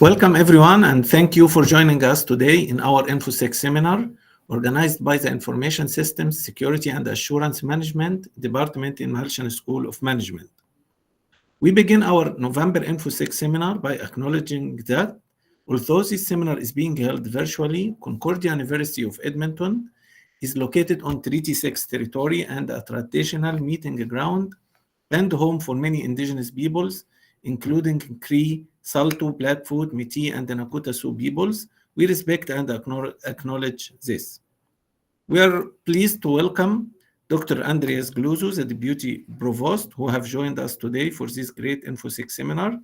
Welcome everyone, and thank you for joining us today in our InfoSec seminar organized by the Information Systems Security and Assurance Management Department in Mahalshan School of Management. We begin our November InfoSec seminar by acknowledging that although this seminar is being held virtually, Concordia University of Edmonton is located on Treaty 6 territory and a traditional meeting ground and home for many indigenous peoples, including Cree, Saulteaux, Blackfoot, Métis, and the Nakota Sioux peoples. We respect and acknowledge this. We are pleased to welcome Dr. Andreas Gluzo, the Deputy Provost, who have joined us today for this great InfoSec seminar.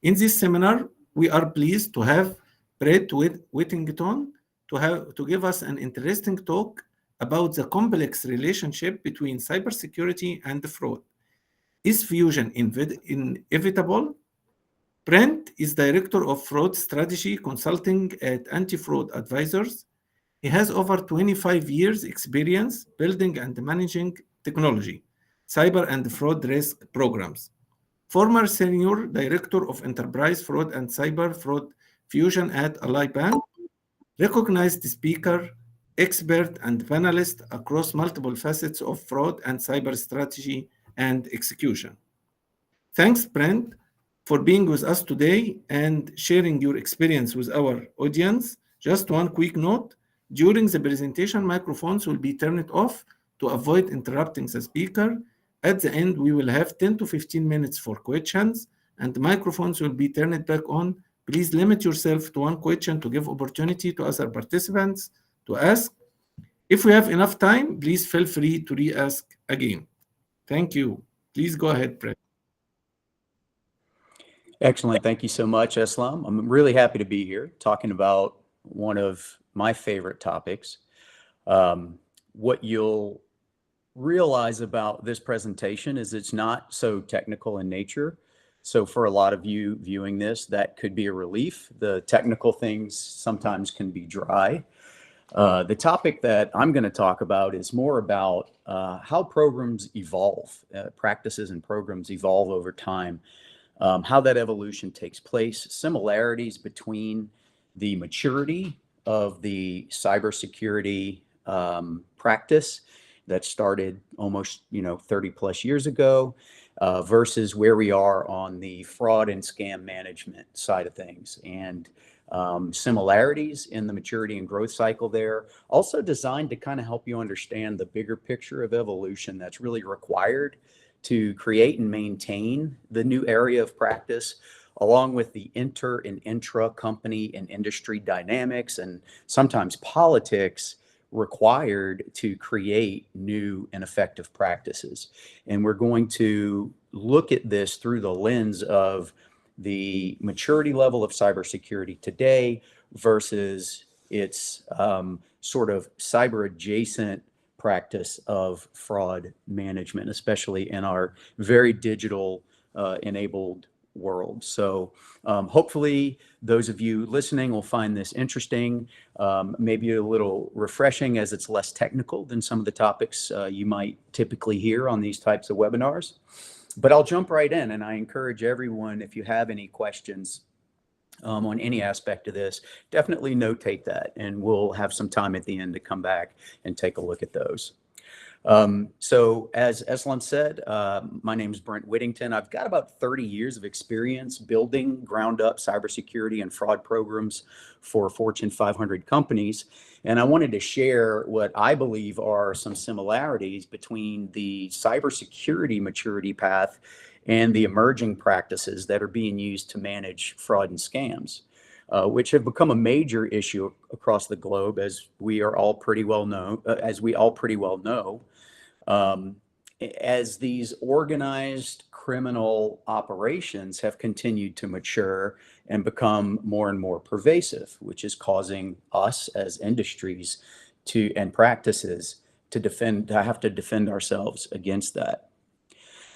In this seminar, we are pleased to have Brett Whittington to give us an interesting talk about the complex relationship between cybersecurity and fraud. Is fusion inevitable? Brent is Director of Fraud Strategy Consulting at Anti-Fraud Advisors. He has over 25 years experience building and managing technology, cyber and fraud risk programs. Former Senior Director of Enterprise Fraud and Cyber Fraud Fusion at Ally Bank, recognized speaker, expert, and panelist across multiple facets of fraud and cyber strategy and execution. Thanks, Brent, for being with us today and sharing your experience with our audience. Just one quick note, during the presentation, microphones will be turned off to avoid interrupting the speaker. At the end, we will have 10 to 15 minutes for questions, and the microphones will be turned back on. Please limit yourself to one question to give opportunity to other participants to ask. If we have enough time, please feel free to re-ask again. Thank you. Please go ahead, Brett. Excellent. Thank you so much, Eslam. I'm really happy to be here talking about one of my favorite topics. What you'll realize about this presentation is it's not so technical in nature. So for a lot of you viewing this, that could be a relief. The technical things sometimes can be dry. The topic that I'm going to talk about is more about how programs evolve, practices and programs evolve over time, how that evolution takes place, similarities between the maturity of the cybersecurity practice that started almost 30 plus years ago versus where we are on the fraud and scam management side of things, and similarities in the maturity and growth cycle there, also designed to kind of help you understand the bigger picture of evolution that's really required to create and maintain the new area of practice, along with the inter and intra company and industry dynamics and sometimes politics required to create new and effective practices. And we're going to look at this through the lens of the maturity level of cybersecurity today versus its sort of cyber adjacent practice of fraud management, especially in our very digital enabled world. So hopefully those of you listening will find this interesting, maybe a little refreshing, as it's less technical than some of the topics you might typically hear on these types of webinars. But I'll jump right in, and I encourage everyone, if you have any questions on any aspect of this, definitely notate that, and we'll have some time at the end to come back and take a look at those. So as Eslam said, my name is Brent Whittington. I've got about 30 years of experience building ground up cybersecurity and fraud programs for Fortune 500 companies. And I wanted to share what I believe are some similarities between the cybersecurity maturity path and the emerging practices that are being used to manage fraud and scams, which have become a major issue across the globe, as we all pretty well know. As these organized criminal operations have continued to mature and become more and more pervasive, which is causing us as industries and practices to have to defend ourselves against that.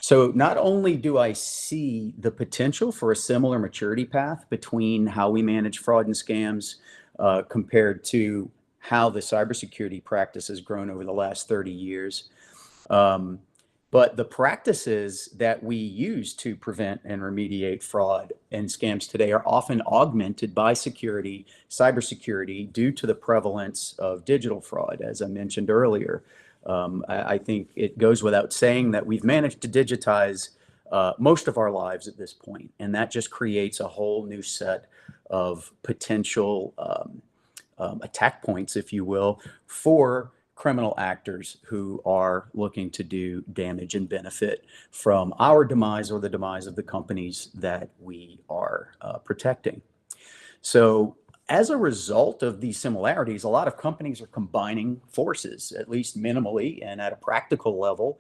So not only do I see the potential for a similar maturity path between how we manage fraud and scams compared to how the cybersecurity practice has grown over the last 30 years, but But the practices that we use to prevent and remediate fraud and scams today are often augmented by cybersecurity, due to the prevalence of digital fraud, as I mentioned earlier. I think it goes without saying that we've managed to digitize most of our lives at this point, and that just creates a whole new set of potential attack points, if you will, for criminal actors who are looking to do damage and benefit from our demise or the demise of the companies that we are protecting. So as a result of these similarities, a lot of companies are combining forces, at least minimally and at a practical level,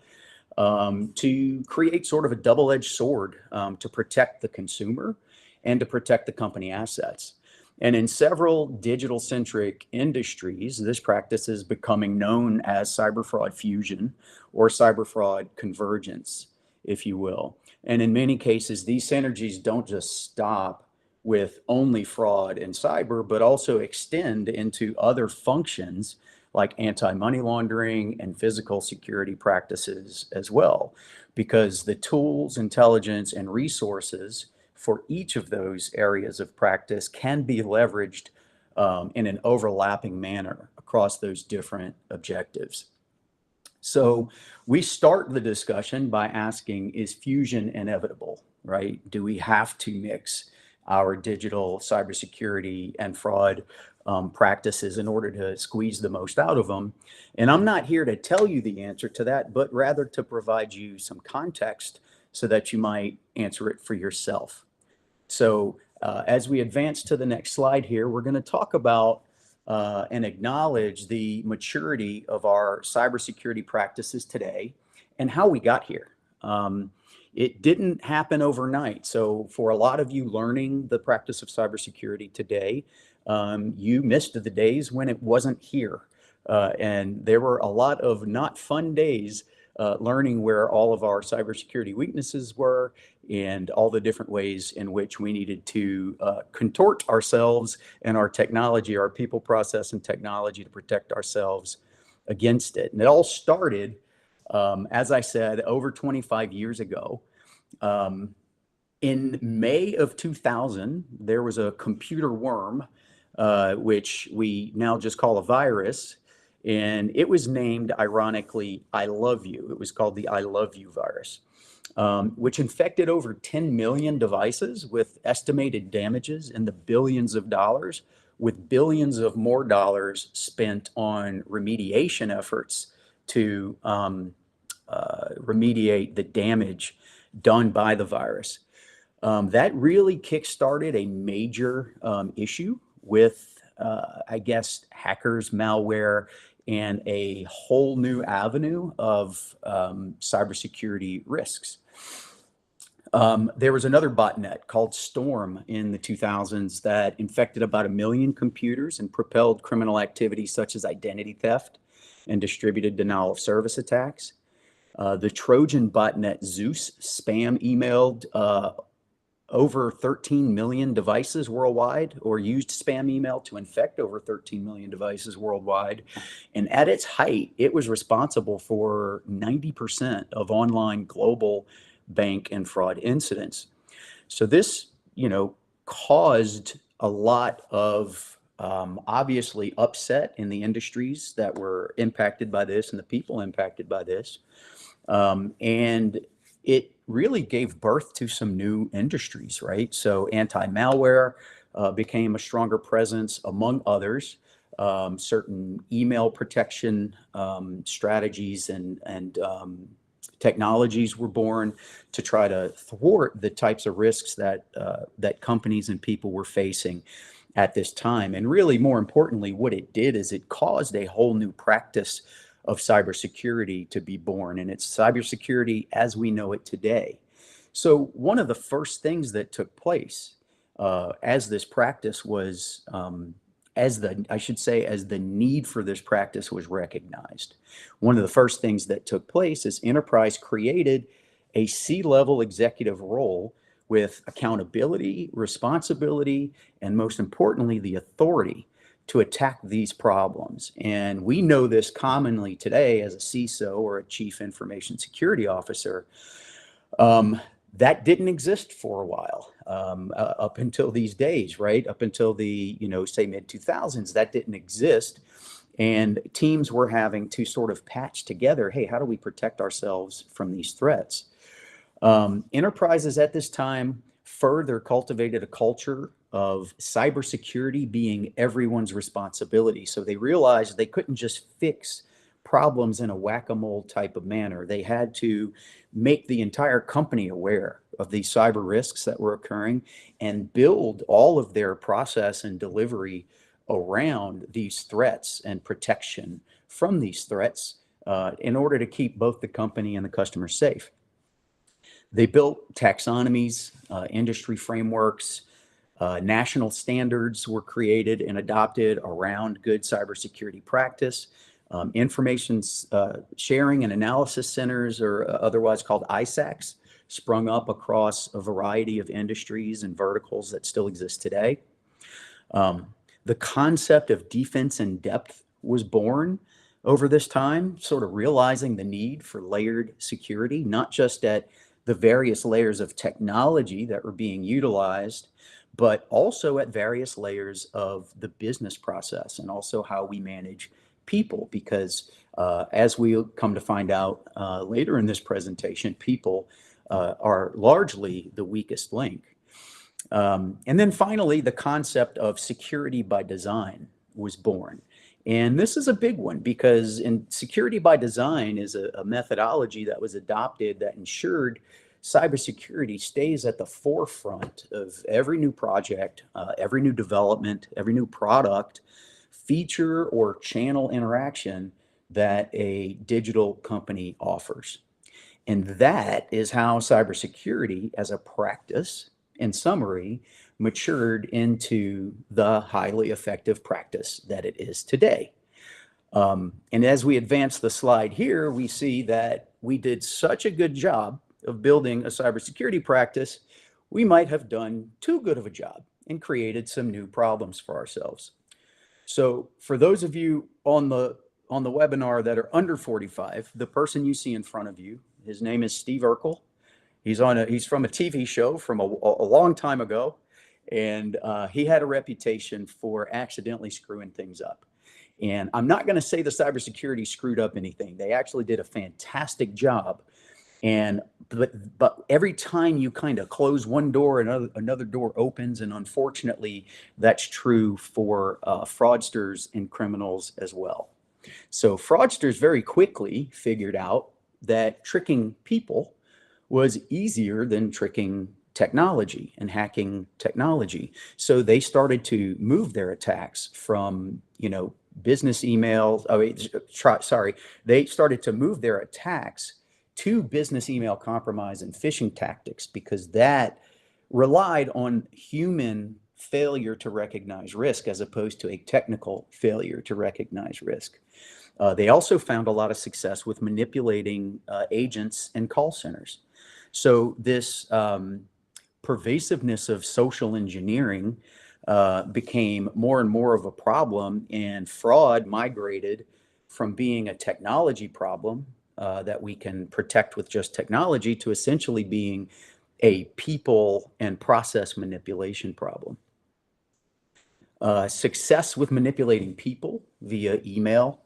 to create sort of a double-edged sword to protect the consumer and to protect the company assets. And in several digital-centric industries, this practice is becoming known as cyber fraud fusion or cyber fraud convergence, if you will. And in many cases, these synergies don't just stop with only fraud and cyber, but also extend into other functions like anti-money laundering and physical security practices as well, because the tools, intelligence, and resources for each of those areas of practice can be leveraged in an overlapping manner across those different objectives. So we start the discussion by asking, is fusion inevitable, right? Do we have to mix our digital cybersecurity and fraud practices in order to squeeze the most out of them? And I'm not here to tell you the answer to that, but rather to provide you some context so that you might answer it for yourself. So as we advance to the next slide here, we're going to talk about and acknowledge the maturity of our cybersecurity practices today and how we got here. It didn't happen overnight. So for a lot of you learning the practice of cybersecurity today, you missed the days when it wasn't here. And there were a lot of not fun days learning where all of our cybersecurity weaknesses were and all the different ways in which we needed to contort ourselves and our technology, our people, process, and technology to protect ourselves against it. And it all started, as I said, over 25 years ago. In May of 2000, there was a computer worm, which we now just call a virus. And it was named, ironically, I Love You. It was called the I Love You virus, which infected over 10 million devices with estimated damages in the billions of dollars, with billions of more dollars spent on remediation efforts to remediate the damage done by the virus. That really kickstarted a major issue with, I guess, hackers, malware, and a whole new avenue of cybersecurity risks. There was another botnet called Storm in the 2000s that infected about 1 million computers and propelled criminal activity such as identity theft and distributed denial of service attacks. The Trojan botnet Zeus spam emailed over 13 million devices worldwide, or used spam email to infect over 13 million devices worldwide. And at its height, it was responsible for 90% of online global bank and fraud incidents. So this, caused a lot of obviously upset in the industries that were impacted by this and the people impacted by this. And it really gave birth to some new industries, right? So anti-malware became a stronger presence, among others. Certain email protection strategies and technologies were born to try to thwart the types of risks that that companies and people were facing at this time. And really, more importantly, what it did is it caused a whole new practice of cybersecurity to be born, and it's cybersecurity as we know it today. So one of the first things that took place as this practice was, as the need for this practice was recognized, one of the first things that took place is enterprise created a C-level executive role with accountability, responsibility, and most importantly, the authority to attack these problems. And we know this commonly today as a CISO or a Chief Information Security Officer. That didn't exist for a while, up until these days, right? Up until the, say mid-2000s, that didn't exist. And teams were having to sort of patch together, hey, how do we protect ourselves from these threats? Enterprises at this time further cultivated a culture of cybersecurity being everyone's responsibility. So they realized they couldn't just fix problems in a whack-a-mole type of manner. They had to make the entire company aware of these cyber risks that were occurring and build all of their process and delivery around these threats and protection from these threats in order to keep both the company and the customer safe. They built taxonomies, industry frameworks, national standards were created and adopted around good cybersecurity practice. Information sharing and analysis centers, or otherwise called ISACs, sprung up across a variety of industries and verticals that still exist today. The concept of defense in depth was born over this time, sort of realizing the need for layered security, not just at the various layers of technology that were being utilized, but also at various layers of the business process and also how we manage people, because as we'll come to find out later in this presentation, people are largely the weakest link. And then finally, the concept of security by design was born. And this is a big one because security by design is a methodology that was adopted that ensured cybersecurity stays at the forefront of every new project, every new development, every new product, feature, or channel interaction that a digital company offers. And that is how cybersecurity as a practice, in summary, matured into the highly effective practice that it is today. And as we advance the slide here, we see that we did such a good job of building a cybersecurity practice, we might have done too good of a job and created some new problems for ourselves. So for those of you on the webinar that are under 45, the person you see in front of you, his name is Steve Urkel. He's from a TV show from a long time ago, and he had a reputation for accidentally screwing things up. And I'm not going to say the cybersecurity screwed up anything. They actually did a fantastic job. But every time you kind of close one door, another door opens, and unfortunately, that's true for fraudsters and criminals as well. So fraudsters very quickly figured out that tricking people was easier than tricking technology and hacking technology. So they started to move their attacks from, business emails. They started to move their attacks to business email compromise and phishing tactics, because that relied on human failure to recognize risk as opposed to a technical failure to recognize risk. They also found a lot of success with manipulating agents and call centers. So this pervasiveness of social engineering became more and more of a problem, and fraud migrated from being a technology problem that we can protect with just technology to essentially being a people and process manipulation problem. Success with manipulating people via email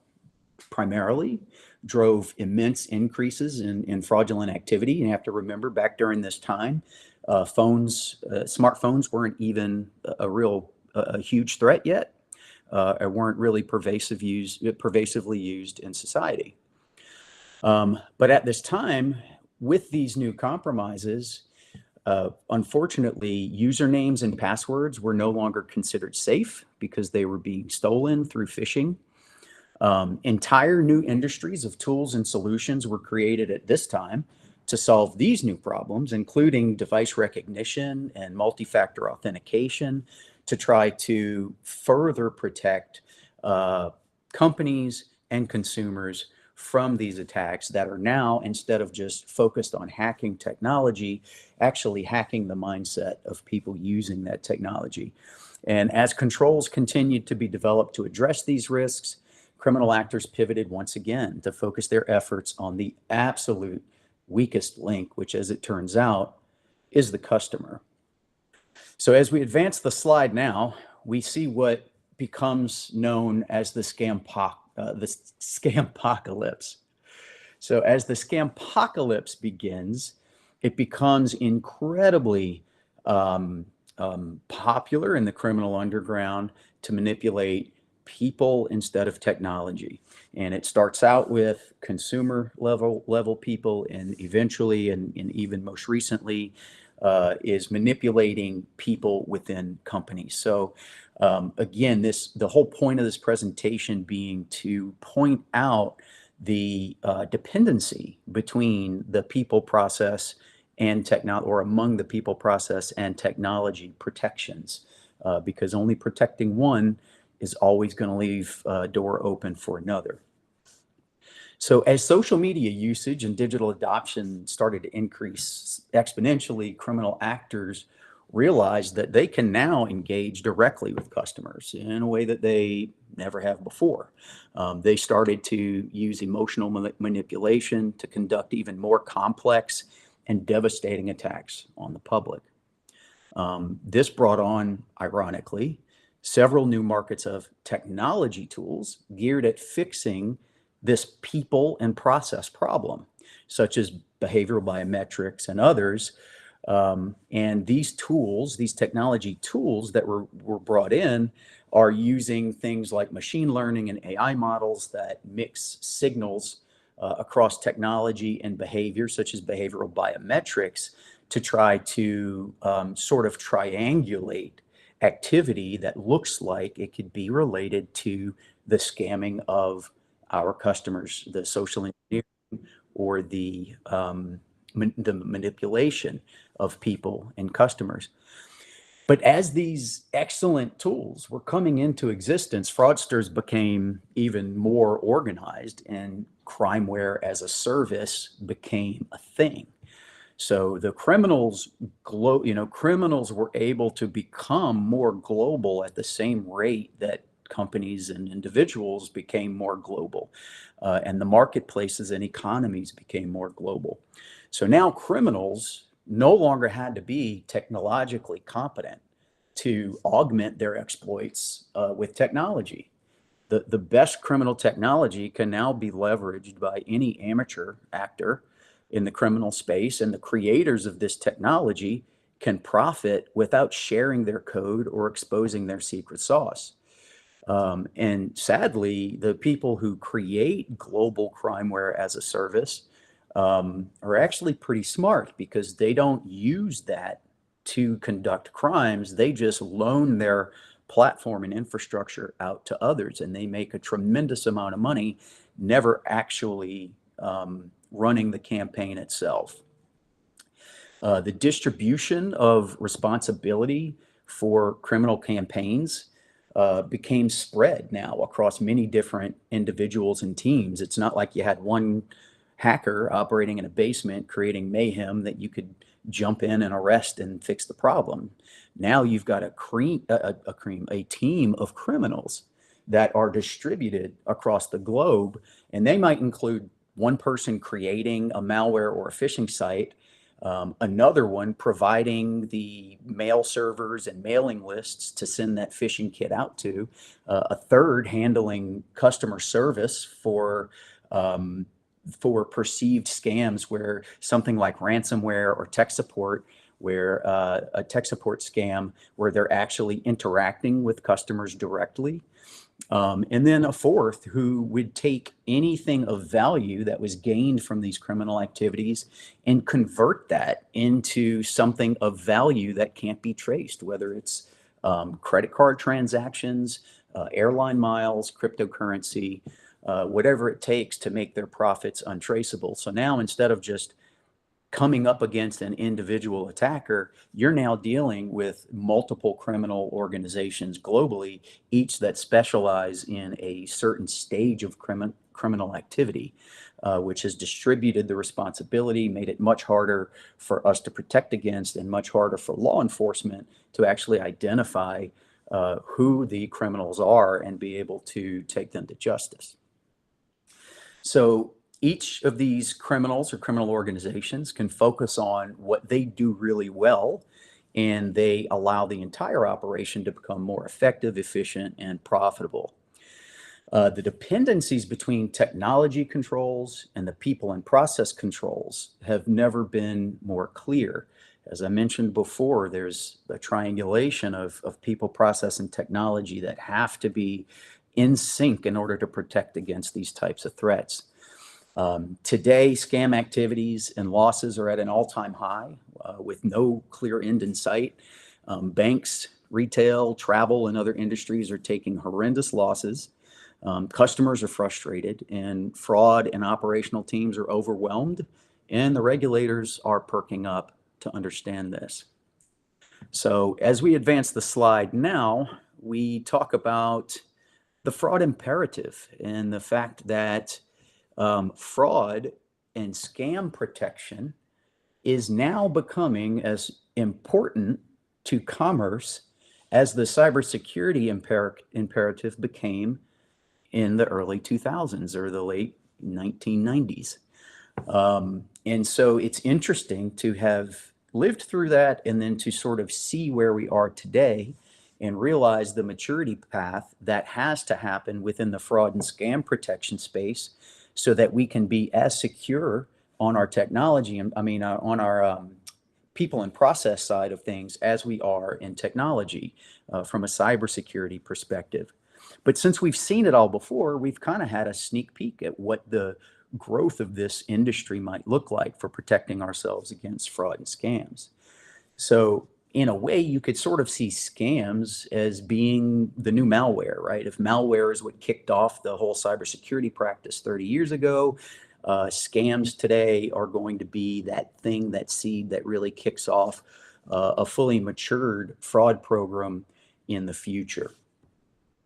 primarily drove immense increases in fraudulent activity. You have to remember, back during this time, smartphones weren't even a huge threat yet, or weren't really pervasively used in society. But at this time, with these new compromises, unfortunately, usernames and passwords were no longer considered safe because they were being stolen through phishing. Entire new industries of tools and solutions were created at this time to solve these new problems, including device recognition and multi-factor authentication, to try to further protect companies and consumers from these attacks that are now, instead of just focused on hacking technology, actually hacking the mindset of people using that technology. And as controls continued to be developed to address these risks, criminal actors pivoted once again to focus their efforts on the absolute weakest link, which, as it turns out, is the customer. So as we advance the slide now, we see what becomes known as the scampocalypse. So as the scampocalypse begins, it becomes incredibly popular in the criminal underground to manipulate people instead of technology. And it starts out with consumer level people, and eventually, and even most recently, is manipulating people within companies. So again, the whole point of this presentation being to point out the dependency between the people, process, and technology, or among the people, process, and technology protections, because only protecting one is always going to leave a door open for another. So as social media usage and digital adoption started to increase exponentially, criminal actors realized that they can now engage directly with customers in a way that they never have before. They started to use emotional manipulation to conduct even more complex and devastating attacks on the public. This brought on, ironically, several new markets of technology tools geared at fixing this people and process problem, such as behavioral biometrics and others. And these tools, these technology tools that were brought in, are using things like machine learning and AI models that mix signals across technology and behavior, such as behavioral biometrics, to try to sort of triangulate activity that looks like it could be related to the scamming of our customers, the social engineering, or the manipulation of people and customers. But as these excellent tools were coming into existence, fraudsters became even more organized, and crimeware as a service became a thing. So the criminals were able to become more global at the same rate that companies and individuals became more global, and the marketplaces and economies became more global. So now criminals no longer had to be technologically competent to augment their exploits with technology. The best criminal technology can now be leveraged by any amateur actor in the criminal space, and the creators of this technology can profit without sharing their code or exposing their secret sauce. And sadly, the people who create global crimeware as a service are actually pretty smart, because they don't use that to conduct crimes. They just loan their platform and infrastructure out to others, and they make a tremendous amount of money, never actually running the campaign itself. The distribution of responsibility for criminal campaigns became spread now across many different individuals and teams. It's not like you had one hacker operating in a basement creating mayhem that you could jump in and arrest and fix the problem. Now you've got a team of criminals that are distributed across the globe, and they might include one person creating a malware or a phishing site, another one providing the mail servers and mailing lists to send that phishing kit out to, a third handling customer service for perceived scams, where something like ransomware or tech support, where a tech support scam where they're actually interacting with customers directly. And then a fourth who would take anything of value that was gained from these criminal activities and convert that into something of value that can't be traced, whether it's credit card transactions, airline miles, cryptocurrency, whatever it takes to make their profits untraceable. So now, instead of just coming up against an individual attacker, you're now dealing with multiple criminal organizations globally, each that specialize in a certain stage of criminal activity, which has distributed the responsibility, made it much harder for us to protect against, and much harder for law enforcement to actually identify who the criminals are and be able to take them to justice. So each of these criminals or criminal organizations can focus on what they do really well, and they allow the entire operation to become more effective, efficient, and profitable. The dependencies between technology controls and the people and process controls have never been more clear. As I mentioned before, there's a triangulation of people, process, and technology that have to be in sync in order to protect against these types of threats. Today, scam activities and losses are at an all-time high with no clear end in sight. Banks, retail, travel, and other industries are taking horrendous losses. Customers are frustrated, and fraud and operational teams are overwhelmed, and the regulators are perking up to understand this. So as we advance the slide now, we talk about the fraud imperative and the fact that fraud and scam protection is now becoming as important to commerce as the cybersecurity imperative became in the early 2000s or the late 1990s. And so it's interesting to have lived through that and then to sort of see where we are today and realize the maturity path that has to happen within the fraud and scam protection space so that we can be as secure on our technology and on our people and process side of things as we are in technology from a cybersecurity perspective. But since we've seen it all before, we've kind of had a sneak peek at what the growth of this industry might look like for protecting ourselves against fraud and scams. So in a way, you could sort of see scams as being the new malware, right? If malware is what kicked off the whole cybersecurity practice 30 years ago, scams today are going to be that thing, that seed that really kicks off a fully matured fraud program in the future.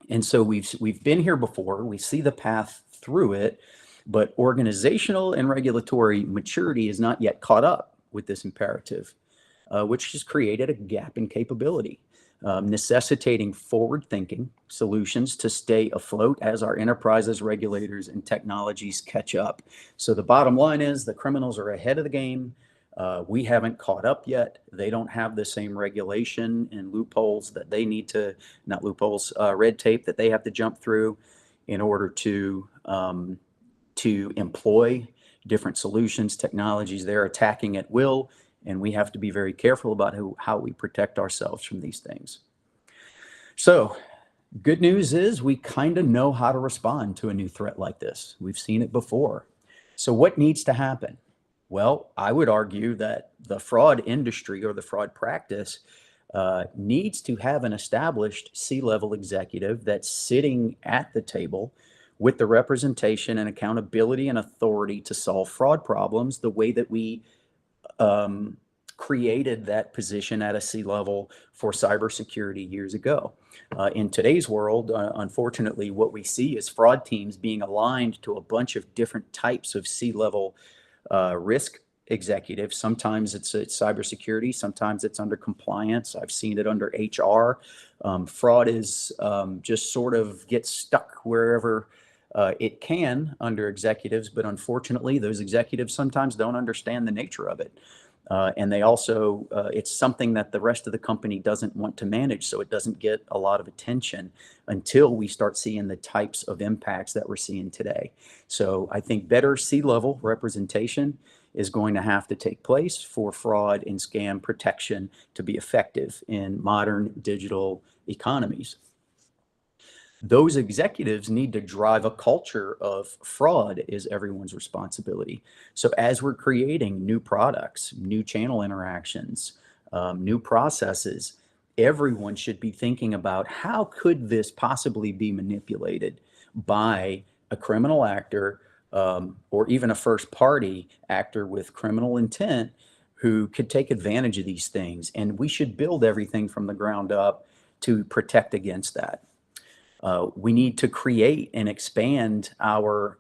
And so we've been here before, we see the path through it, but organizational and regulatory maturity is not yet caught up with this imperative, which has created a gap in capability, necessitating forward-thinking solutions to stay afloat as our enterprises, regulators, and technologies catch up. So the bottom line is the criminals are ahead of the game. We haven't caught up yet. They don't have the same regulation and loopholes that they need to, not loopholes, red tape that they have to jump through in order to employ different solutions, technologies. They're attacking at will, and we have to be very careful about how we protect ourselves from these things. So good news is we kind of know how to respond to a new threat like this. We've seen it before. So what needs to happen? Well, I would argue that the fraud industry or the fraud practice needs to have an established C-level executive that's sitting at the table with the representation and accountability and authority to solve fraud problems the way that we created that position at a C-level for cybersecurity years ago. In today's world, unfortunately, what we see is fraud teams being aligned to a bunch of different types of C-level risk executives. Sometimes it's cybersecurity, sometimes it's under compliance. I've seen it under HR. Fraud is just sort of gets stuck wherever it can under executives, but unfortunately, those executives sometimes don't understand the nature of it. And they also, it's something that the rest of the company doesn't want to manage, so it doesn't get a lot of attention until we start seeing the types of impacts that we're seeing today. So I think better C-level representation is going to have to take place for fraud and scam protection to be effective in modern digital economies. Those executives need to drive a culture of fraud is everyone's responsibility. So as we're creating new products, new channel interactions, new processes, everyone should be thinking about how could this possibly be manipulated by a criminal actor or even a first party actor with criminal intent who could take advantage of these things. And we should build everything from the ground up to protect against that. We need to create and expand our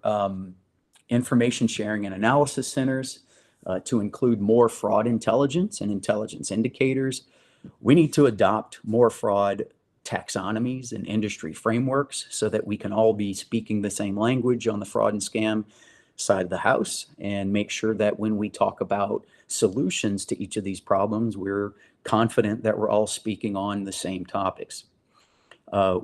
information sharing and analysis centers to include more fraud intelligence and intelligence indicators. We need to adopt more fraud taxonomies and industry frameworks so that we can all be speaking the same language on the fraud and scam side of the house, and make sure that when we talk about solutions to each of these problems, we're confident that we're all speaking on the same topics.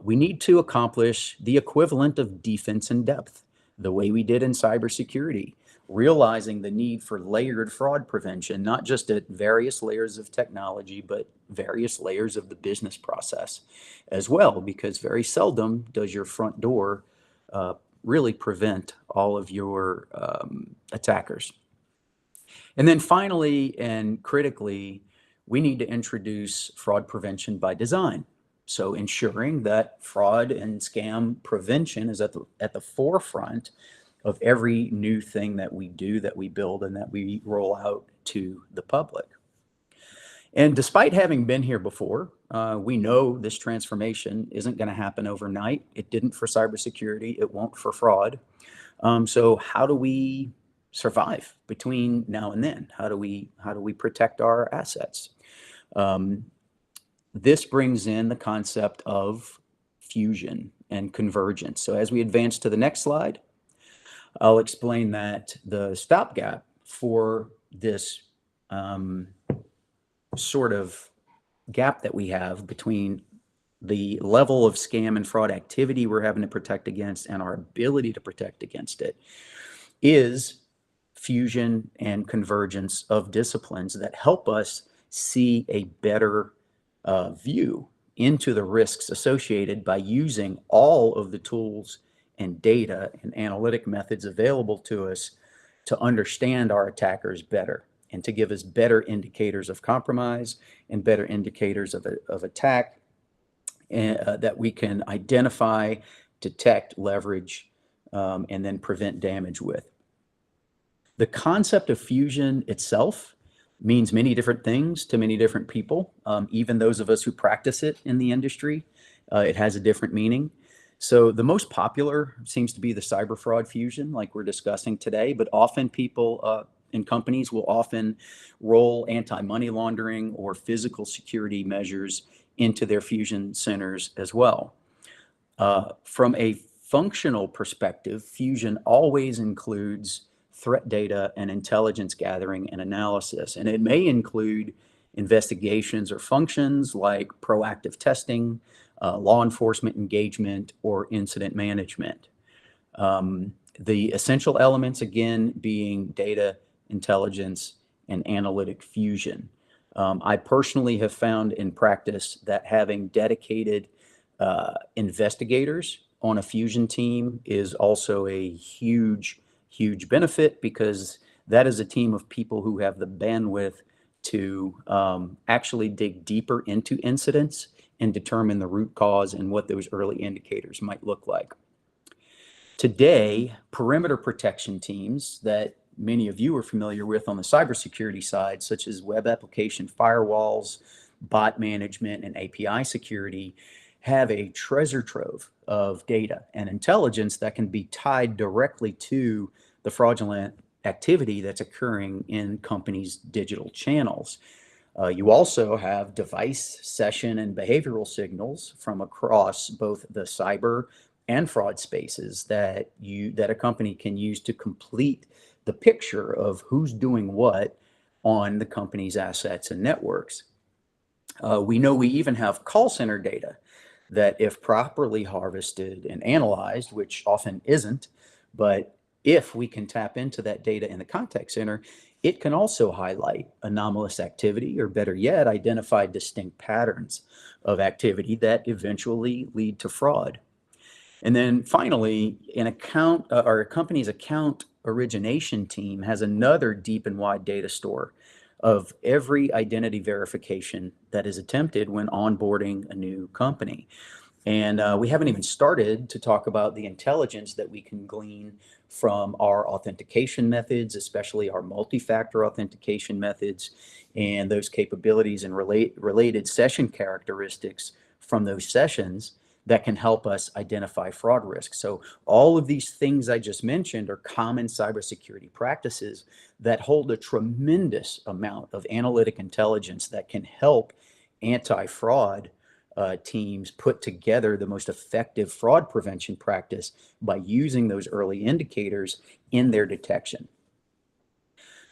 We need to accomplish the equivalent of defense in depth, the way we did in cybersecurity, realizing the need for layered fraud prevention, not just at various layers of technology, but various layers of the business process as well, because very seldom does your front door really prevent all of your attackers. And then finally and critically, we need to introduce fraud prevention by design. So ensuring that fraud and scam prevention is at the forefront of every new thing that we do, that we build, and that we roll out to the public. And despite having been here before, we know this transformation isn't going to happen overnight. It didn't for cybersecurity. It won't for fraud. So how do we survive between now and then? How do we protect our assets? This brings in the concept of fusion and convergence. So as we advance to the next slide, I'll explain that the stopgap for this sort of gap that we have between the level of scam and fraud activity we're having to protect against and our ability to protect against it is fusion and convergence of disciplines that help us see a better view into the risks associated by using all of the tools and data and analytic methods available to us to understand our attackers better, and to give us better indicators of compromise and better indicators of attack, that we can identify, detect, leverage, and then prevent damage with. The concept of fusion itself means many different things to many different people. Even those of us who practice it in the industry, it has a different meaning. So the most popular seems to be the cyber fraud fusion, like we're discussing today, but often people in companies will often roll anti-money laundering or physical security measures into their fusion centers as well. From a functional perspective, fusion always includes threat data and intelligence gathering and analysis, and it may include investigations or functions like proactive testing, law enforcement engagement, or incident management. The essential elements, again, being data, intelligence, and analytic fusion. I personally have found in practice that having dedicated investigators on a fusion team is also a huge benefit, because that is a team of people who have the bandwidth to actually dig deeper into incidents and determine the root cause and what those early indicators might look like. Today, perimeter protection teams that many of you are familiar with on the cybersecurity side, such as web application firewalls, bot management, and API security, have a treasure trove of data and intelligence that can be tied directly to the fraudulent activity that's occurring in companies' digital channels. You also have device, session, and behavioral signals from across both the cyber and fraud spaces that a company can use to complete the picture of who's doing what on the company's assets and networks. We know we even have call center data that, if properly harvested and analyzed, which often isn't, but if we can tap into that data in the contact center, it can also highlight anomalous activity, or better yet, identify distinct patterns of activity that eventually lead to fraud. And then finally, a company's account origination team has another deep and wide data store of every identity verification that is attempted when onboarding a new company. And we haven't even started to talk about the intelligence that we can glean from our authentication methods, especially our multi-factor authentication methods, and those capabilities and related session characteristics from those sessions that can help us identify fraud risk. So all of these things I just mentioned are common cybersecurity practices that hold a tremendous amount of analytic intelligence that can help anti-fraud teams put together the most effective fraud prevention practice by using those early indicators in their detection.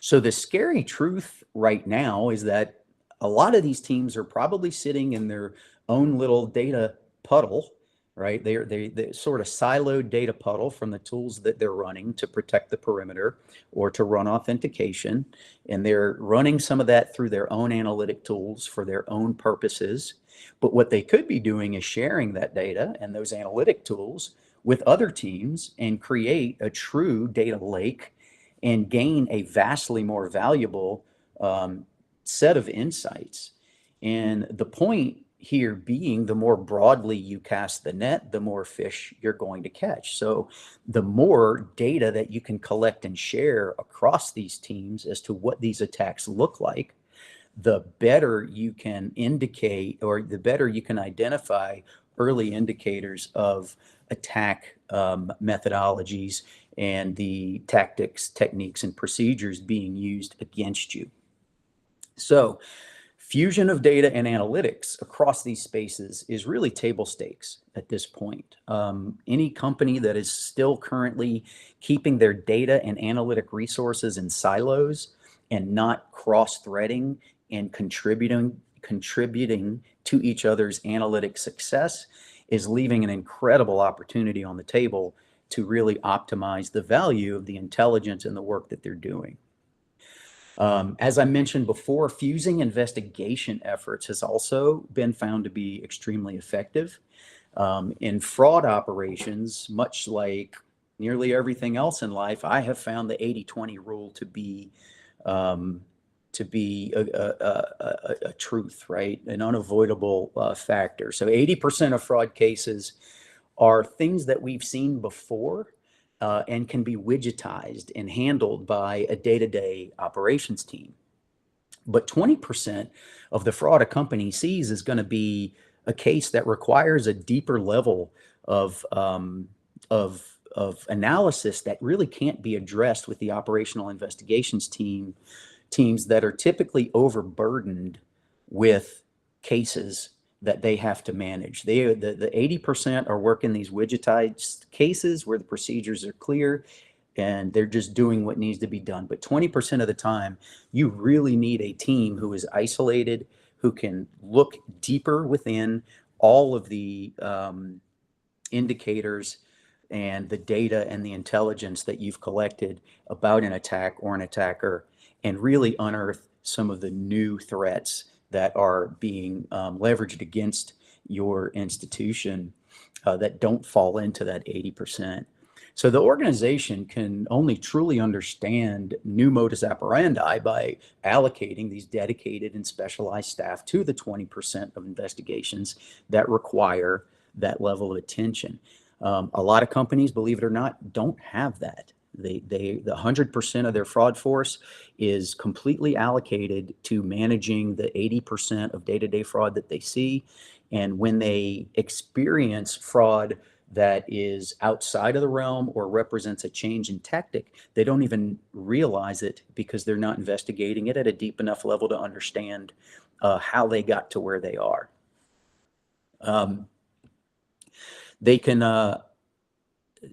So the scary truth right now is that a lot of these teams are probably sitting in their own little data puddle, right? They sort of siloed data puddle from the tools that they're running to protect the perimeter or to run authentication. And they're running some of that through their own analytic tools for their own purposes. But what they could be doing is sharing that data and those analytic tools with other teams and create a true data lake and gain a vastly more valuable set of insights. And the point here being, the more broadly you cast the net, the more fish you're going to catch. So the more data that you can collect and share across these teams as to what these attacks look like, the better you can indicate, or the better you can identify early indicators of attack methodologies and the tactics, techniques, and procedures being used against you. So fusion of data and analytics across these spaces is really table stakes at this point. Any company that is still currently keeping their data and analytic resources in silos and not cross-threading and contributing to each other's analytic success is leaving an incredible opportunity on the table to really optimize the value of the intelligence and the work that they're doing. As I mentioned before, fusing investigation efforts has also been found to be extremely effective. In fraud operations, much like nearly everything else in life, I have found the 80-20 rule to be a truth, right? An unavoidable factor. So 80% of fraud cases are things that we've seen before and can be widgetized and handled by a day-to-day operations team. But 20% of the fraud a company sees is going to be a case that requires a deeper level of analysis that really can't be addressed with the operational investigations teams that are typically overburdened with cases that they have to manage. The 80% are working these widgetized cases where the procedures are clear and they're just doing what needs to be done. But 20% of the time, you really need a team who is isolated, who can look deeper within all of the indicators and the data and the intelligence that you've collected about an attack or an attacker, and really unearth some of the new threats that are being leveraged against your institution that don't fall into that 80%. So the organization can only truly understand new modus operandi by allocating these dedicated and specialized staff to the 20% of investigations that require that level of attention. A lot of companies, believe it or not, don't have that. The 100% of their fraud force is completely allocated to managing the 80% of day-to-day fraud that they see. And when they experience fraud that is outside of the realm or represents a change in tactic, they don't even realize it because they're not investigating it at a deep enough level to understand how they got to where they are. They can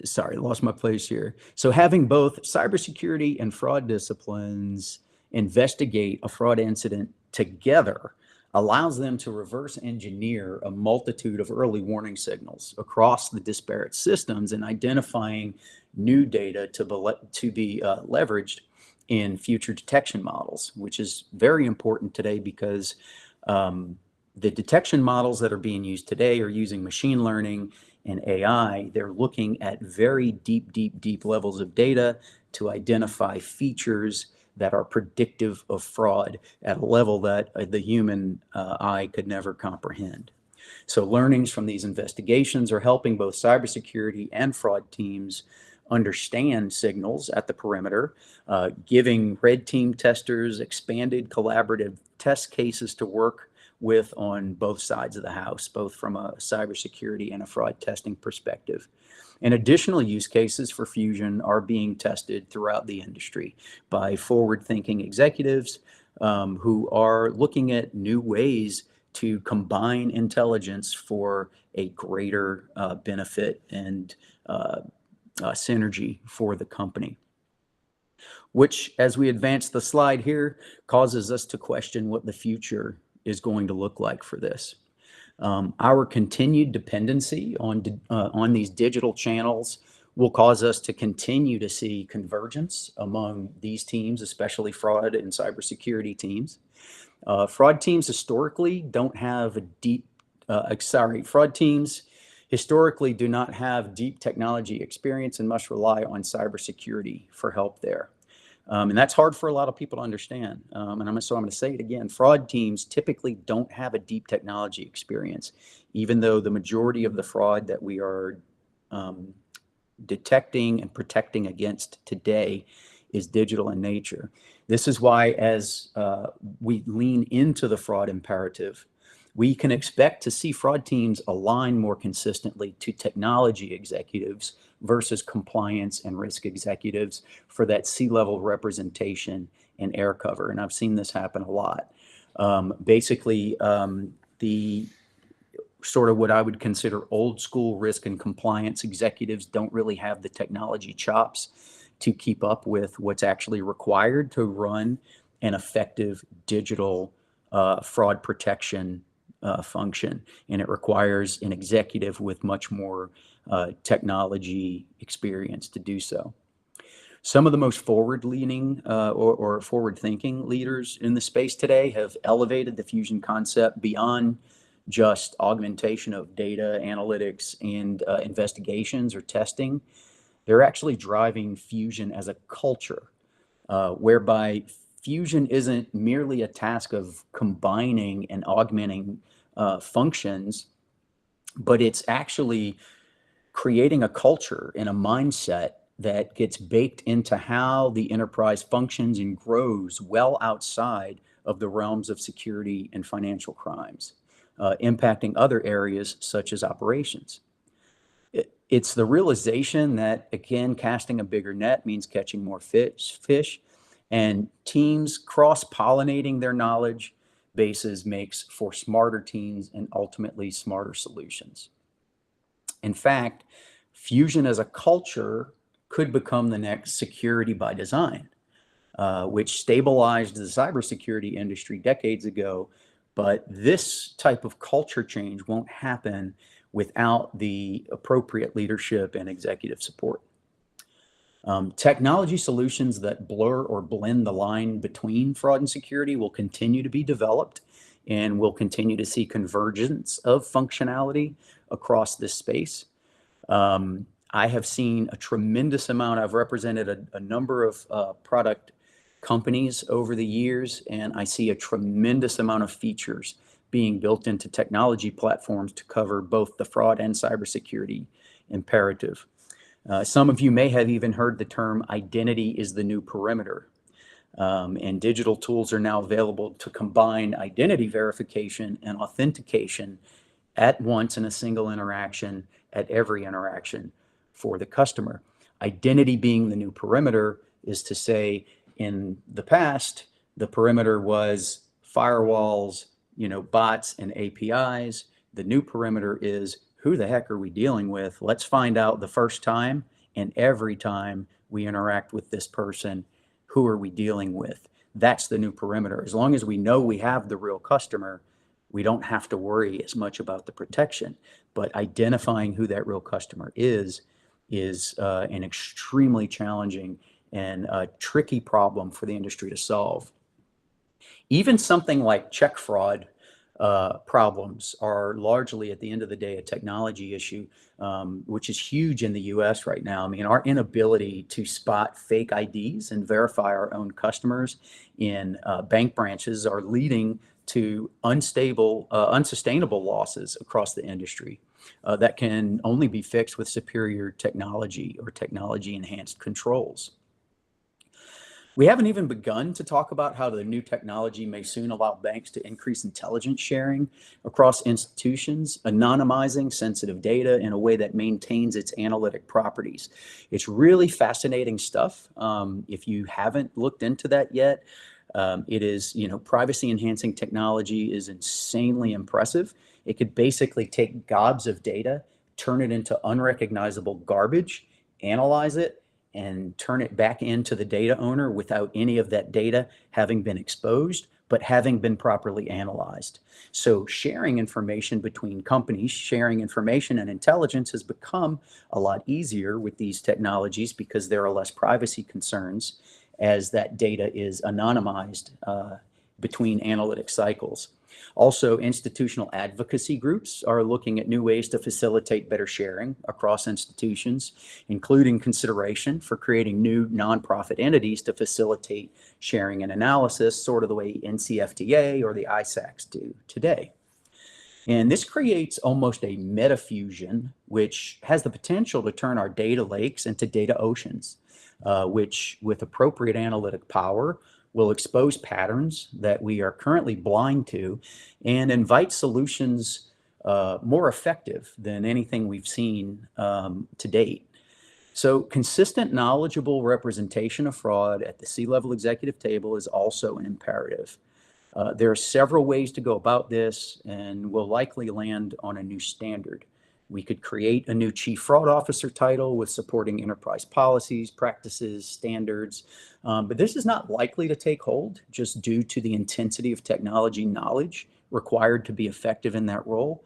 sorry, lost my place here. So having both cybersecurity and fraud disciplines investigate a fraud incident together allows them to reverse engineer a multitude of early warning signals across the disparate systems and identifying new data to be leveraged in future detection models, which is very important today because the detection models that are being used today are using machine learning and AI. They're looking at very deep levels of data to identify features that are predictive of fraud at a level that the human eye could never comprehend. So learnings from these investigations are helping both cybersecurity and fraud teams understand signals at the perimeter, giving red team testers expanded collaborative test cases to work with on both sides of the house, both from a cybersecurity and a fraud testing perspective. And additional use cases for fusion are being tested throughout the industry by forward-thinking executives who are looking at new ways to combine intelligence for a greater benefit and synergy for the company. Which, as we advance the slide here, causes us to question what the future is going to look like for this. Our continued dependency on these digital channels will cause us to continue to see convergence among these teams, especially fraud and cybersecurity teams. Fraud teams historically don't have a deep, fraud teams historically do not have deep technology experience and must rely on cybersecurity for help there. And that's hard for a lot of people to understand. So I'm going to say it again. Fraud teams typically don't have a deep technology experience, even though the majority of the fraud that we are detecting and protecting against today is digital in nature. This is why, as we lean into the fraud imperative, we can expect to see fraud teams align more consistently to technology executives versus compliance and risk executives for that C-level representation and air cover. And I've seen this happen a lot. Basically, the sort of what I would consider old school risk and compliance executives don't really have the technology chops to keep up with what's actually required to run an effective digital fraud protection function. And it requires an executive with much more technology experience to do so. Some of the most forward-leaning or forward-thinking leaders in the space today have elevated the fusion concept beyond just augmentation of data analytics and investigations or testing. They're actually driving fusion as a culture, whereby fusion isn't merely a task of combining and augmenting functions, but it's actually creating a culture and a mindset that gets baked into how the enterprise functions and grows well outside of the realms of security and financial crimes, impacting other areas such as operations. It's the realization that, again, casting a bigger net means catching more fish, and teams cross-pollinating their knowledge bases makes for smarter teams and ultimately smarter solutions. In fact, fusion as a culture could become the next security by design, which stabilized the cybersecurity industry decades ago. But this type of culture change won't happen without the appropriate leadership and executive support. Technology solutions that blur or blend the line between fraud and security will continue to be developed, and we'll continue to see convergence of functionality across this space. I have seen a tremendous amount. I've represented a number of product companies over the years, and I see a tremendous amount of features being built into technology platforms to cover both the fraud and cybersecurity imperative. Some of you may have even heard the term identity is the new perimeter. And digital tools are now available to combine identity verification and authentication at once in a single interaction at every interaction for the customer. Identity being the new perimeter is to say, in the past, the perimeter was firewalls, bots and APIs. The new perimeter is, who the heck are we dealing with? Let's find out the first time and every time we interact with this person, who are we dealing with? That's the new perimeter. As long as we know we have the real customer, we don't have to worry as much about the protection. But identifying who that real customer is an extremely challenging and a tricky problem for the industry to solve. Even something like check fraud problems are largely, at the end of the day, a technology issue, which is huge in the US right now. I mean, our inability to spot fake IDs and verify our own customers in bank branches are leading to unsustainable losses across the industry that can only be fixed with superior technology or technology-enhanced controls. We haven't even begun to talk about how the new technology may soon allow banks to increase intelligence sharing across institutions, anonymizing sensitive data in a way that maintains its analytic properties. It's really fascinating stuff. If you haven't looked into that yet, It is, privacy enhancing technology is insanely impressive. It could basically take gobs of data, turn it into unrecognizable garbage, analyze it, and turn it back into the data owner without any of that data having been exposed, but having been properly analyzed. So sharing information between companies, sharing information and intelligence has become a lot easier with these technologies because there are less privacy concerns as that data is anonymized between analytic cycles. Also, institutional advocacy groups are looking at new ways to facilitate better sharing across institutions, including consideration for creating new nonprofit entities to facilitate sharing and analysis, sort of the way NCFTA or the ISACs do today. And this creates almost a metafusion, which has the potential to turn our data lakes into data oceans, which with appropriate analytic power will expose patterns that we are currently blind to and invite solutions more effective than anything we've seen to date. So consistent, knowledgeable representation of fraud at the C-level executive table is also an imperative. There are several ways to go about this, and we'll likely land on a new standard. We could create a new chief fraud officer title with supporting enterprise policies, practices, standards, but this is not likely to take hold just due to the intensity of technology knowledge required to be effective in that role.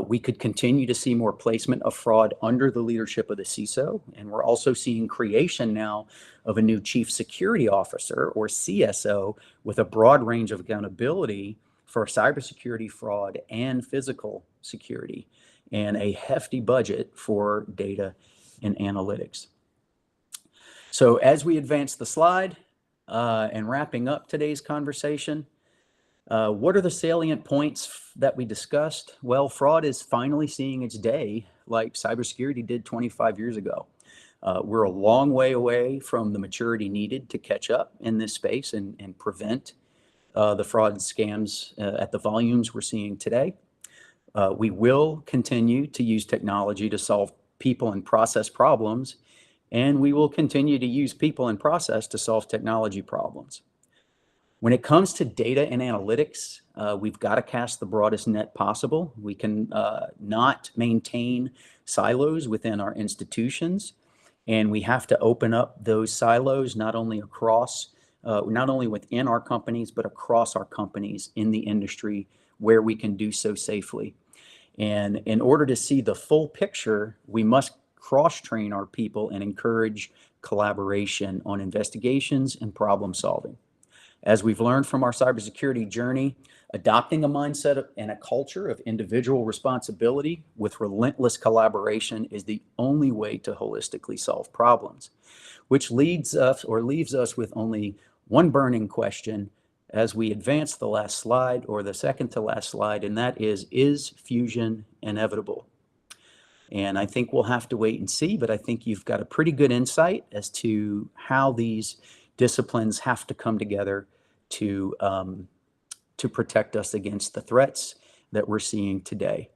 We could continue to see more placement of fraud under the leadership of the CISO, and we're also seeing creation now of a new chief security officer or CSO with a broad range of accountability for cybersecurity, fraud, and physical security, and a hefty budget for data and analytics. So as we advance the slide and wrapping up today's conversation, what are the salient points that we discussed? Well, fraud is finally seeing its day like cybersecurity did 25 years ago. We're a long way away from the maturity needed to catch up in this space and prevent the fraud and scams at the volumes we're seeing today. We will continue to use technology to solve people and process problems, and we will continue to use people and process to solve technology problems. When it comes to data and analytics, we've got to cast the broadest net possible. We can not maintain silos within our institutions, and we have to open up those silos not only within our companies, but across our companies in the industry where we can do so safely. And in order to see the full picture, we must cross-train our people and encourage collaboration on investigations and problem solving. As we've learned from our cybersecurity journey, adopting a mindset and a culture of individual responsibility with relentless collaboration is the only way to holistically solve problems, which leaves us with only one burning question as we advance the last slide, or the second to last slide, and that is fusion inevitable? And I think we'll have to wait and see, but I think you've got a pretty good insight as to how these disciplines have to come together to protect us against the threats that we're seeing today.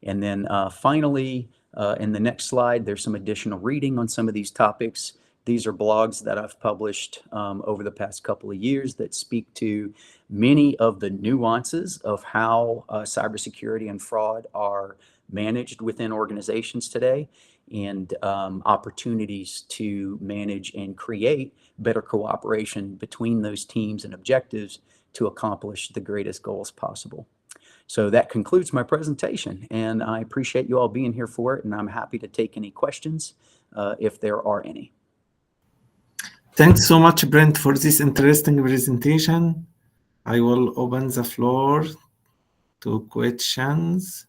And then finally, in the next slide, there's some additional reading on some of these topics. These are blogs that I've published over the past couple of years that speak to many of the nuances of how cybersecurity and fraud are managed within organizations today, and opportunities to manage and create better cooperation between those teams and objectives to accomplish the greatest goals possible. So that concludes my presentation, and I appreciate you all being here for it, and I'm happy to take any questions if there are any. Thanks so much, Brent, for this interesting presentation. I will open the floor to questions.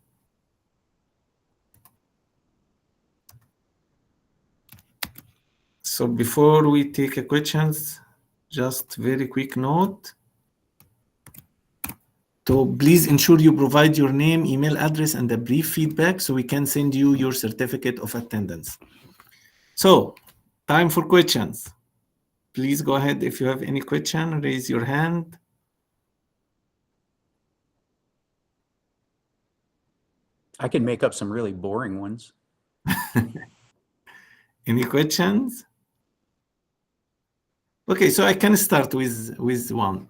So before we take questions, just very quick note. So please ensure you provide your name, email address, and a brief feedback so we can send you your certificate of attendance. So, time for questions. Please go ahead if you have any question, raise your hand. I can make up some really boring ones. Any questions? Okay, so I can start with one.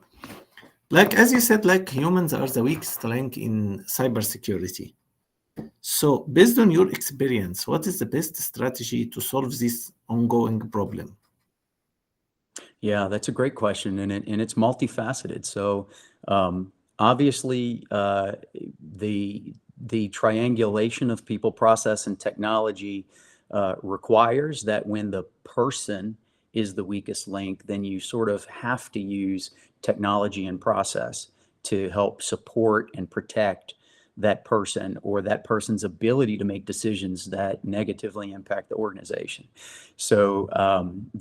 Like, as you said, like humans are the weakest link in cybersecurity. So based on your experience, what is the best strategy to solve this ongoing problem? Yeah, that's a great question, and it's multifaceted. So obviously, the triangulation of people, process, and technology requires that when the person is the weakest link, then you sort of have to use technology and process to help support and protect that person or that person's ability to make decisions that negatively impact the organization. So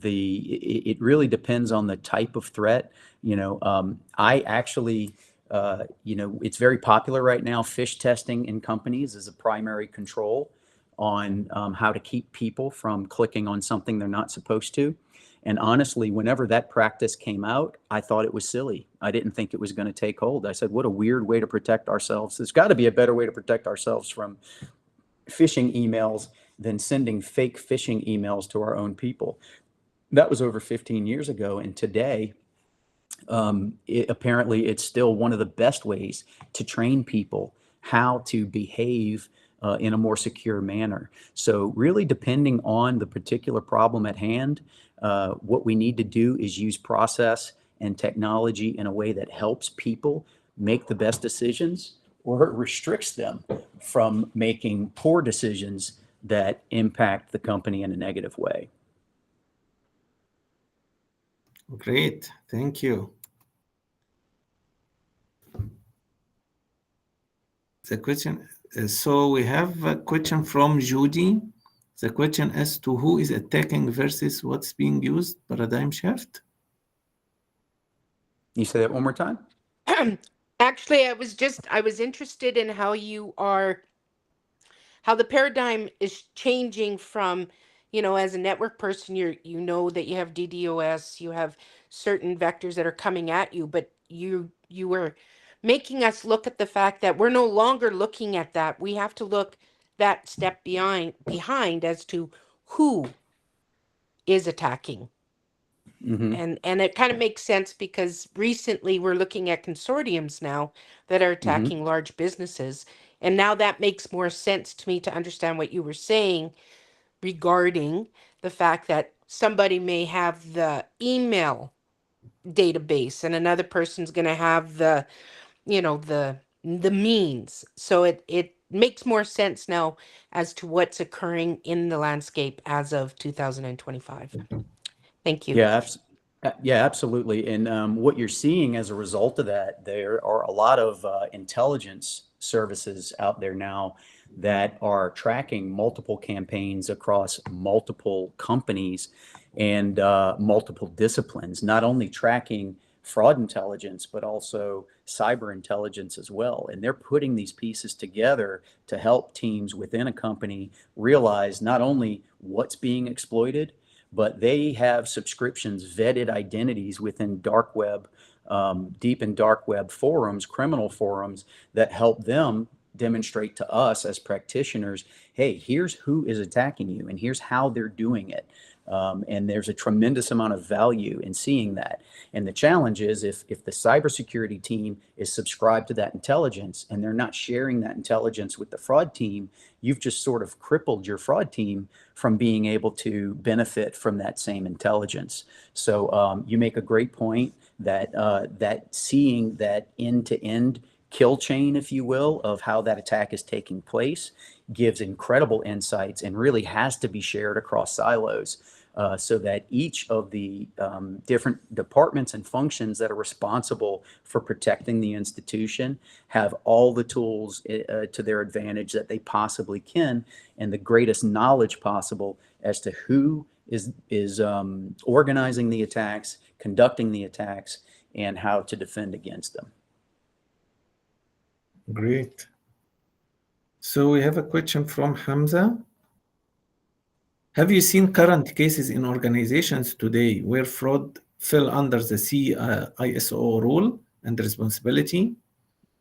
it really depends on the type of threat. I actually, it's very popular right now. Phish testing in companies is a primary control on how to keep people from clicking on something they're not supposed to. And honestly, whenever that practice came out, I thought it was silly. I didn't think it was going to take hold. I said, what a weird way to protect ourselves. There's got to be a better way to protect ourselves from phishing emails than sending fake phishing emails to our own people. That was over 15 years ago. And today, apparently it's still one of the best ways to train people how to behave in a more secure manner. So really depending on the particular problem at hand, what we need to do is use process and technology in a way that helps people make the best decisions or it restricts them from making poor decisions that impact the company in a negative way. Great, thank you. The question, so we have a question from Judy. The question as to who is attacking versus what's being used, paradigm shift. You say that one more time? Actually, I was interested in how the paradigm is changing from, as a network person, you know that you have DDoS, you have certain vectors that are coming at you, but you were making us look at the fact that we're no longer looking at that. We have to look that step behind as to who is attacking. Mm-hmm. And it kind of makes sense because recently we're looking at consortiums now that are attacking large businesses. And now that makes more sense to me to understand what you were saying regarding the fact that somebody may have the email database and another person's going to have the means. So it makes more sense now as to what's occurring in the landscape as of 2025. Thank you. Yeah, absolutely. And what you're seeing as a result of that, there are a lot of intelligence services out there now that are tracking multiple campaigns across multiple companies and multiple disciplines, not only tracking fraud intelligence, but also cyber intelligence as well. And they're putting these pieces together to help teams within a company realize not only what's being exploited, but they have subscriptions, vetted identities within dark web, deep in dark web forums, criminal forums that help them demonstrate to us as practitioners, hey, here's who is attacking you and here's how they're doing it. And there's a tremendous amount of value in seeing that. And the challenge is if the cybersecurity team is subscribed to that intelligence and they're not sharing that intelligence with the fraud team, you've just sort of crippled your fraud team from being able to benefit from that same intelligence. So you make a great point that that seeing that end-to-end kill chain, if you will, of how that attack is taking place gives incredible insights and really has to be shared across silos. So that each of the different departments and functions that are responsible for protecting the institution have all the tools to their advantage that they possibly can, and the greatest knowledge possible as to who is organizing the attacks, conducting the attacks, and how to defend against them. Great. So we have a question from Hamza. Have you seen current cases in organizations today where fraud fell under the CISO rule and responsibility?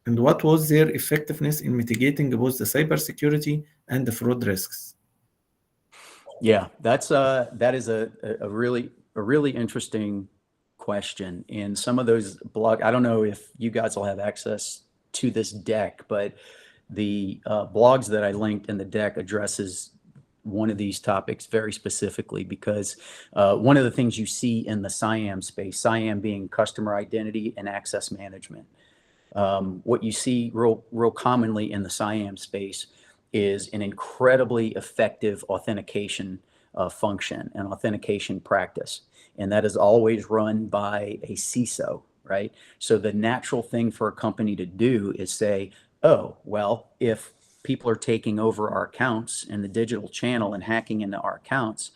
And what was their effectiveness in mitigating both the cybersecurity and the fraud risks? Yeah, that is a really interesting question. And some of those I don't know if you guys will have access to this deck, but the blogs that I linked in the deck addresses one of these topics very specifically, because one of the things you see in the CIAM space, CIAM being customer identity and access management, what you see real commonly in the CIAM space is an incredibly effective authentication function and authentication practice. And that is always run by a CISO, right? So the natural thing for a company to do is say, oh, well, if people are taking over our accounts in the digital channel and hacking into our accounts,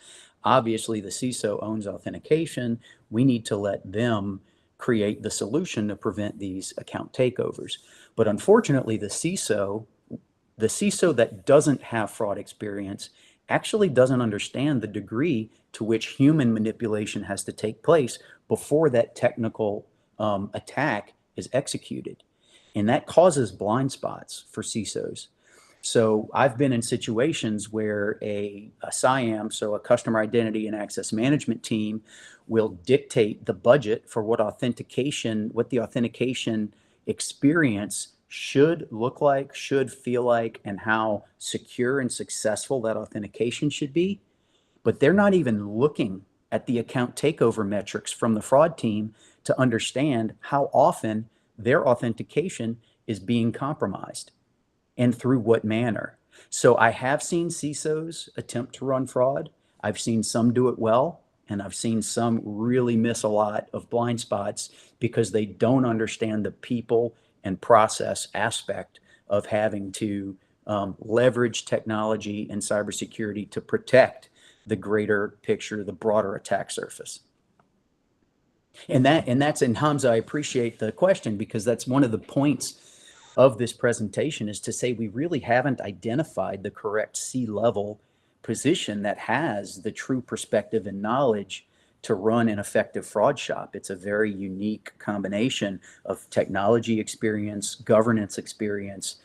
obviously the CISO owns authentication. We need to let them create the solution to prevent these account takeovers. But unfortunately, the CISO that doesn't have fraud experience actually doesn't understand the degree to which human manipulation has to take place before that technical attack is executed. And that causes blind spots for CISOs. So I've been in situations where a CIAM, so a customer identity and access management team, will dictate the budget for what the authentication experience should look like, should feel like, and how secure and successful that authentication should be. But they're not even looking at the account takeover metrics from the fraud team to understand how often their authentication is being compromised and through what manner. So I have seen CISOs attempt to run fraud. I've seen some do it well, and I've seen some really miss a lot of blind spots because they don't understand the people and process aspect of having to leverage technology and cybersecurity to protect the greater picture, the broader attack surface. And Hamza, I appreciate the question, because that's one of the points of this presentation, is to say we really haven't identified the correct C-level position that has the true perspective and knowledge to run an effective fraud shop. It's a very unique combination of technology experience, governance experience,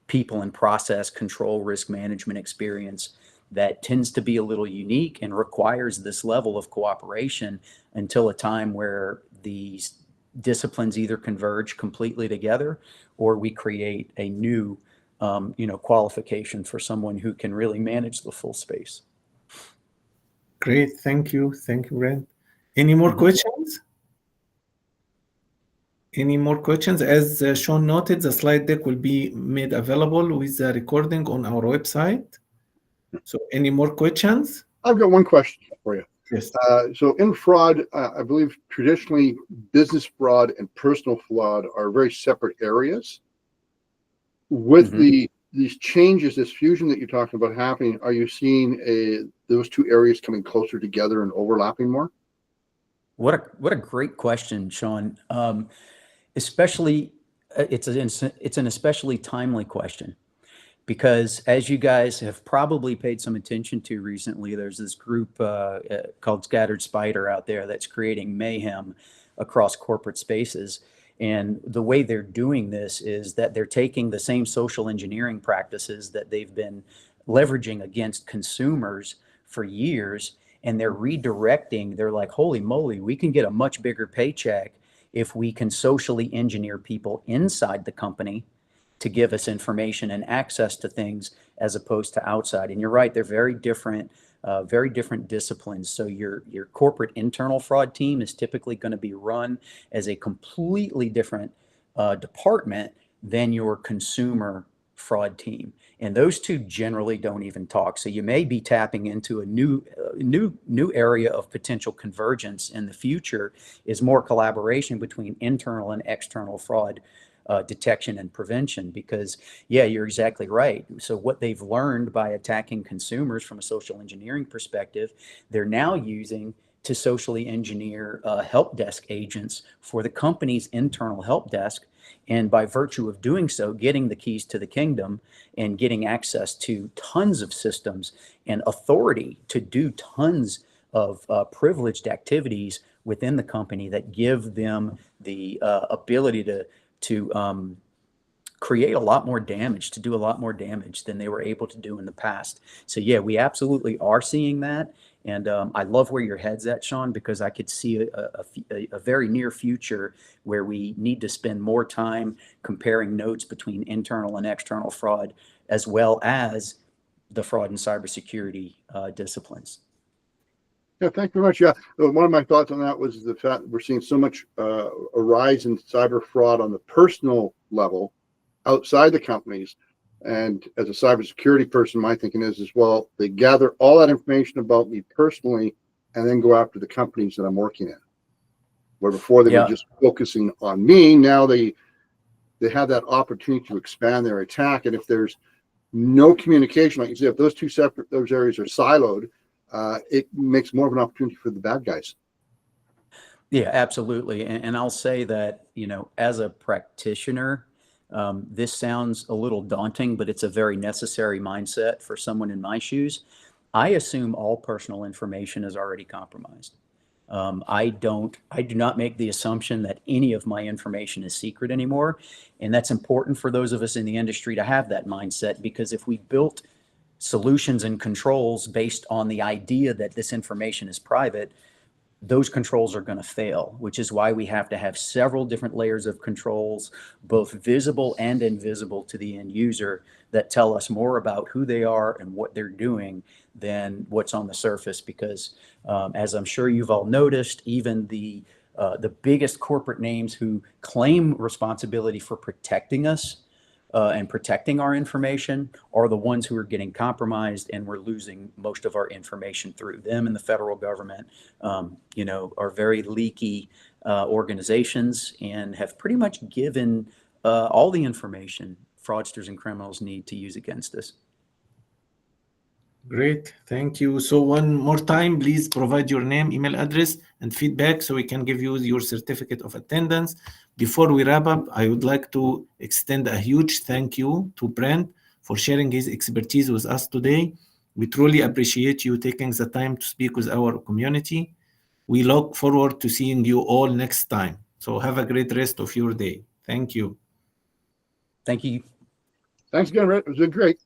people and process control, risk management experience that tends to be a little unique and requires this level of cooperation until a time where these disciplines either converge completely together, or we create a new qualification for someone who can really manage the full space. Great, thank you, Brent. Any more questions? Any more questions? As Sean noted, the slide deck will be made available with the recording on our website. So any more questions? I've got one question for you. Yes. So in fraud, I believe traditionally business fraud and personal fraud are very separate areas. With these changes, this fusion that you're talking about happening, are you seeing those two areas coming closer together and overlapping more? What a great question, Sean. Especially, it's an especially timely question, because as you guys have probably paid some attention to recently, there's this group called Scattered Spider out there that's creating mayhem across corporate spaces. And the way they're doing this is that they're taking the same social engineering practices that they've been leveraging against consumers for years, and they're redirecting. They're like, holy moly, we can get a much bigger paycheck if we can socially engineer people inside the company to give us information and access to things, as opposed to outside. And you're right, they're very different disciplines. So your corporate internal fraud team is typically going to be run as a completely different department than your consumer fraud team. And those two generally don't even talk. So you may be tapping into a new area of potential convergence in the future, is more collaboration between internal and external fraud detection and prevention. Because yeah, you're exactly right. So what they've learned by attacking consumers from a social engineering perspective, they're now using to socially engineer help desk agents for the company's internal help desk. And by virtue of doing so, getting the keys to the kingdom and getting access to tons of systems and authority to do tons of privileged activities within the company that give them the ability to create a lot more damage, to do a lot more damage than they were able to do in the past. So yeah, we absolutely are seeing that. And I love where your head's at, Sean, because I could see a very near future where we need to spend more time comparing notes between internal and external fraud, as well as the fraud and cybersecurity disciplines. Yeah, thank you very much. Yeah, one of my thoughts on that was the fact that we're seeing so much a rise in cyber fraud on the personal level outside the companies. And as a cybersecurity person, my thinking is well, they gather all that information about me personally and then go after the companies that I'm working in. Where before they were just focusing on me, now they have that opportunity to expand their attack. And if there's no communication, like you said, if those areas are siloed, it makes more of an opportunity for the bad guys. Yeah, absolutely. And I'll say that, as a practitioner, this sounds a little daunting, but it's a very necessary mindset for someone in my shoes. I assume all personal information is already compromised. I do not make the assumption that any of my information is secret anymore. And that's important for those of us in the industry to have that mindset, because if we built solutions and controls based on the idea that this information is private, those controls are going to fail, which is why we have to have several different layers of controls, both visible and invisible to the end user, that tell us more about who they are and what they're doing than what's on the surface. Because as I'm sure you've all noticed, even the biggest corporate names who claim responsibility for protecting us and protecting our information are the ones who are getting compromised, and we're losing most of our information through them. And the federal government, are very leaky organizations and have pretty much given all the information fraudsters and criminals need to use against us. Great, thank you. So one more time, please provide your name, email address, and feedback so we can give you your certificate of attendance. Before we wrap up, I would like to extend a huge thank you to Brent for sharing his expertise with us today. We truly appreciate you taking the time to speak with our community. We look forward to seeing you all next time. So have a great rest of your day. Thank you. Thank you. Thanks again, Brett. It was great.